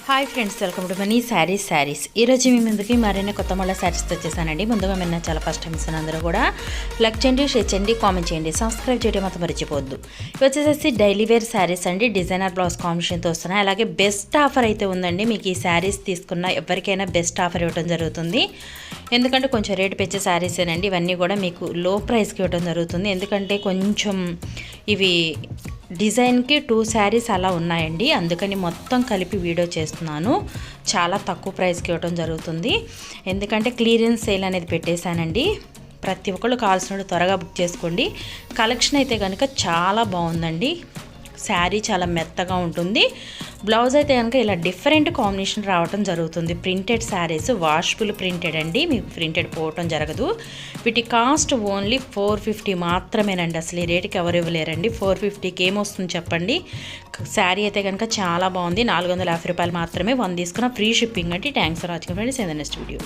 Hi friends, welcome to money saris. ఈరోజు మీ ముందుకి మరిన్ని కొత్త మళ్ళీ శారీస్ వచ్చేసానండి. ముందుగా మీరు చాలా ఫస్ట్ టైం ఇస్తాను, అందరూ కూడా లైక్ చేయండి, షేర్ చేయండి, కామెంట్ చేయండి, సబ్స్క్రైబ్ చేయడం మాత్రం మర్చిపోవద్దు. ఇవి వచ్చేసి డైలీ వేర్ శారీస్ అండి, డిజైనర్ బ్లౌజ్ కాంబినేషన్తో వస్తున్నాయి. అలాగే బెస్ట్ ఆఫర్ అయితే ఉందండి. మీకు ఈ శారీస్ తీసుకున్న ఎవరికైనా బెస్ట్ ఆఫర్ ఇవ్వడం జరుగుతుంది. ఎందుకంటే కొంచెం రేటు పెంచే శారీసేనండి. ఇవన్నీ కూడా మీకు లో ప్రైస్కి ఇవ్వడం జరుగుతుంది. ఎందుకంటే కొంచెం ఇవి డిజైన్కి 2 శారీస్ అలా ఉన్నాయండి, అందుకని మొత్తం కలిపి వీడియో చేస్తున్నాను. చాలా తక్కువ ప్రైస్కి ఇవ్వడం జరుగుతుంది. ఎందుకంటే క్లియరెన్స్ సేల్ అనేది పెట్టేశానండి. ప్రతి ఒక్కళ్ళు కావాల్సినట్టు త్వరగా బుక్ చేసుకోండి. కలెక్షన్ అయితే కనుక చాలా బాగుందండి. శారీ చాలా మెత్తగా ఉంటుంది. బ్లౌజ్ అయితే కనుక ఇలా డిఫరెంట్ కాంబినేషన్ రావడం జరుగుతుంది. ప్రింటెడ్ శారీస్, వాషబుల్ ప్రింటెడ్ అండి, మీకు ప్రింటెడ్ పోవటం జరగదు. వీటి కాస్ట్ ఓన్లీ 450 మాత్రమేనండి. అసలు ఈ రేటుకి ఎవరు ఇవ్వలేరండి. 450కి ఏమొస్తుంది చెప్పండి. శారీ అయితే కనుక చాలా బాగుంది. 450 రూపాయలు మాత్రమే. 1 తీసుకున్న ఫ్రీ షిప్పింగ్ అండి. Thanks for watching friends. In the next video.